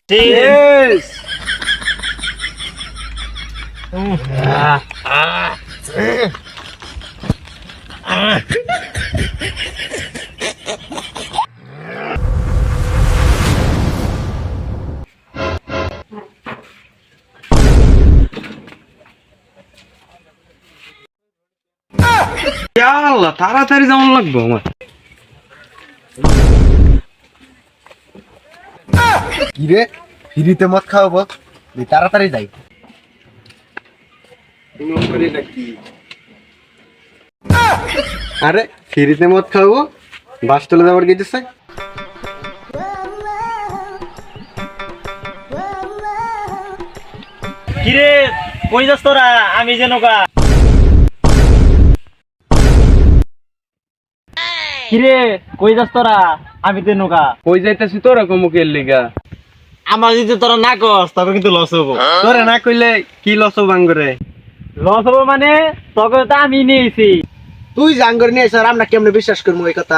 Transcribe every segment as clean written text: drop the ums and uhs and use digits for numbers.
Cheers! আল্লাহ তাড়াতাড়ি যেমন লাগবো আমার কি রে ফ্রিতে মদ খাওয়াবো তাড়াতাড়ি যাই আরে ফ্রিতে মদ খাওয়াবো বাস চলে যাওয়ার গেছে কিরে কই যাস তোরা আমি যেন কিরে কই যাস তোরা আমি তো নৌকা কই যাইতাছি তোরা কমুকের লিগা আমার যদি তোরা না কস তবে কিন্তু লস হবো তোরে না কইলে কি লস বাঙ্গরে লস হবো মানে তোকে তো আমি নিয়েছি তুই জাঙ্গর নিয়ে স্যার আমরা কেমনে বিশ্বাস করবো এই কথা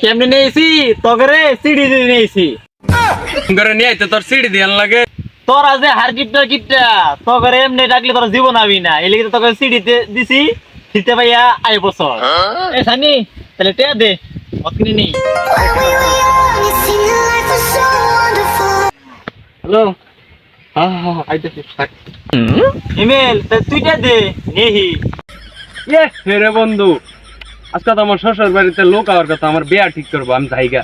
কেমনে নিয়েছি তোকে রে সিডি দিয়ে নিয়েছি ঘরে নিয়ে আইতে তোর সিঁড়ি দিয়ান লাগে তোরা যে হার কিটটা তোকে রে এমনি ডাকলে তোরা জীবন আবি না এই লিগে তোকে সিডিতে দিছি দিতে ভাইয়া আই বছর এ সানি তাহলে টেয়া দে অতকিনি নেই হ্যালো হ্যাঁ হ্যাঁ আইতেছি ইমেল তুই টেয়া দে নেহি রে বন্ধু আজকে তো আমার শ্বশুর বাড়িতে লোক আওয়ার কথা আমার বিয়া ঠিক করবো আমি জায়গা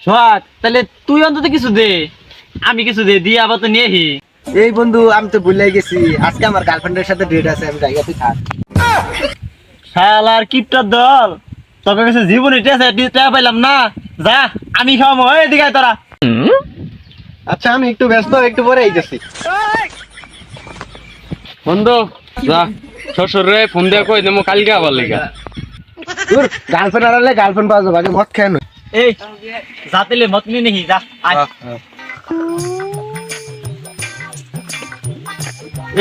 সোহাগ তাহলে তুই অন্তত কিছু দে আমি কিছু দে দিয়ে আবার তো নিয়েহি এই বন্ধু আমি তো ভুলে গেছি আজকে আমার গার্লফ্রেন্ডের সাথে ডেট আছে আমি জায়গাতে থাক শালার কিপটার দল তোকে কাছে জীবনে টেয়া পাইলাম না যা আমি খাওয়াবো এদিকে আয় তোরা আচ্ছা আমি একটু ব্যস্ত একটু পরে আইতেছি বন্ধু যা শ্বশুর রে ফোন দিয়ে কই দেবো কালকে আবার লিগা তোর গার্লফ্রেন্ড আড়ালে গার্লফ্রেন্ড পাওয়া যাবে আগে মদ খেয়ে নই এই যাতেলে মত নিয়ে নেহি যা আয়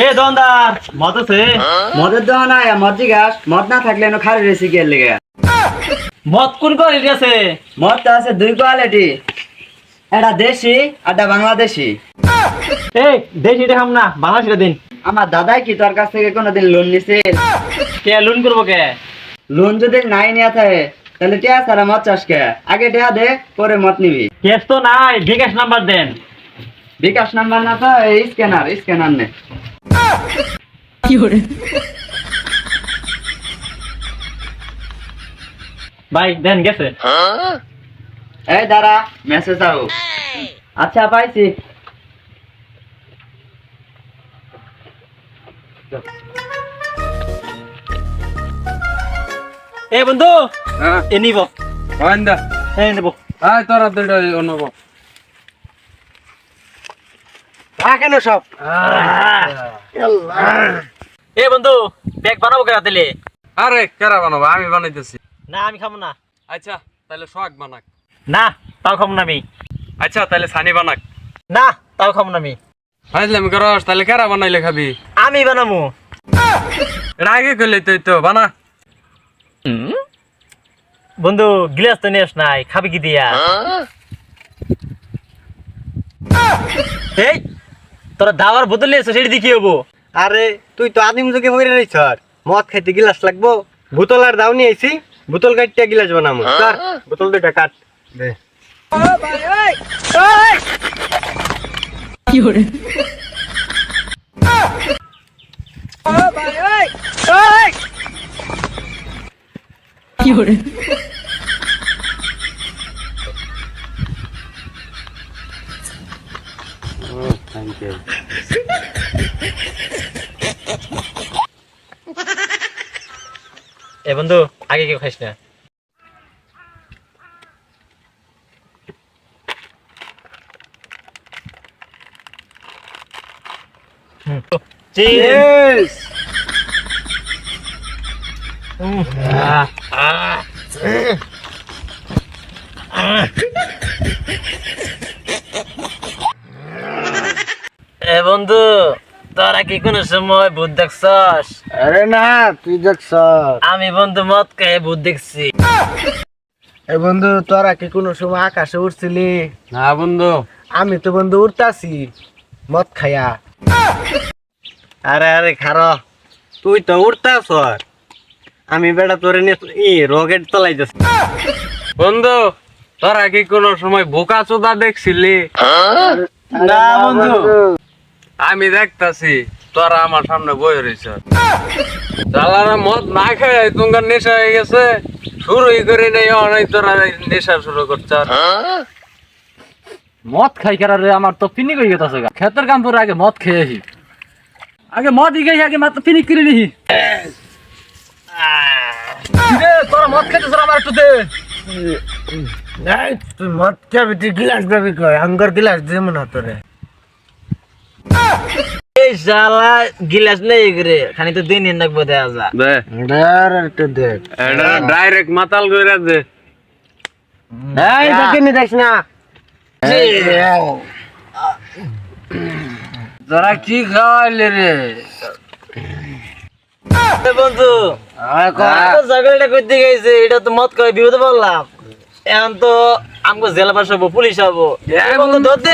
এ দোকানদার মদ আছে মদের দোকান নাই মদ জিগাস মদ না থাকলে এনে খালি রেসি কে লেগে মদ কোন কোয়ালিটি আছে মদ তো আছে দুই কোয়ালিটি এটা দেশি আর এটা বাংলাদেশি এই দেশি দেখাম না বাংলাদেশিটা দিন আমার দাদাই কি তোর কাছ থেকে কোনোদিন লোন নিছে কে লোন করবো কে লোন যদি নাই নিয়ে থাকে তাহলে টিয়া সারা মদ চাষ কে আগে টিয়া দে পরে মদ নিবি কেস তো নাই বিকাশ নাম্বার দেন বিকাশ নাম্বার না তো স্ক্যানার নে ভাই দেন গেছে এই দাঁড়া মেসেজ আও আচ্ছা পাইছি এ বন্ধু হ্যাঁ এ নিব আইন্দা এ নেব আয় তোরা দুইটা অনব কেন সব এ বন্ধু ব্যাগ বানাবো কে রাতেলে আরে কেরা বানাবো আমি বানাইতেছি না আমি খাবো না আচ্ছা তাহলে সোহাগ বানাক না তাও খাবো না আমি আচ্ছা তাহলে সানি বানাক না তাও খাবো না আমি আমি করস তাহলে কেরা বানাইলে খাবি আমি বানাবো এটা আগে করলে তুই তো বানা বন্ধু গ্লাস তো নিস নাই খাবি কি দিয়া এই তোরা দাওয়ার বোতল নিয়েছো সেটি দিয়ে কি হবো আরে তুই তো আদিম যুগে বইরে রইছ মদ খাইতে গিলাস লাগবো বোতল আর দাও নিয়ে আইছি বোতল কাটতে গিলাস বানামু স্যার বোতল দুইটা কাট দে এ বন্ধু আগে কেউ খাইস না Cheers! এ বন্ধু তোরা কি কোন সময় ভূত দেখছস? আরে না তুই দেখছ আমি বন্ধু মদ খেয়ে ভূত দেখছি। এ বন্ধু তোরা কি কোনো সময় আকাশে উঠছিলি? না বন্ধু আমি তো বন্ধু উঠতাছি মদ খায়া। আরে আরে খারো, তুই তো উঠতাছ, আমি বেটা তোরে নিয়ে রকেট চালাইতেছি। বন্ধু তোরা কি কোনো সময় বোকা চোদা দেখছিলি? না বন্ধু। আমি দেখতাছি তোরা আমার সামনে বই রয়েছ, জ্বালারা মদ না খায় তোমার নেশা হয়ে গেছে, শুরুই করে নেই অনেক তোরা নেশা শুরু করছ। মদ খাই কারা রে, আমার তো ফিনিক হয়ে গেছে গা। খেতের কাম করে আগে মদ খেয়ে আসি, আগে মদ খাই আগে মাত্র ফিনিক করে নিহি। তোরা মদ খেতে আমার একটু দে। তুই মদ খাবি, তুই গিলাস পাবি কয়, আঙ্গার গিলাস দেবো না তোরে। এই শালা গিলাস নেই করে খানি তো দিন রাখবো দেয়া যা। দে একটু দেখ, এটা ডাইরেক্ট মাতাল কইরা দে। এই দেখে নি দেখ না। তোরা কি খাওয়াইলে রে? বন্ধু ঝগড়াটা করতে গেছে, এটা তো মত করে বিপদে বললাম, এখন তো আমাকে জেলা পাশ হবো, পুলিশ হবো। বন্ধু ধরতে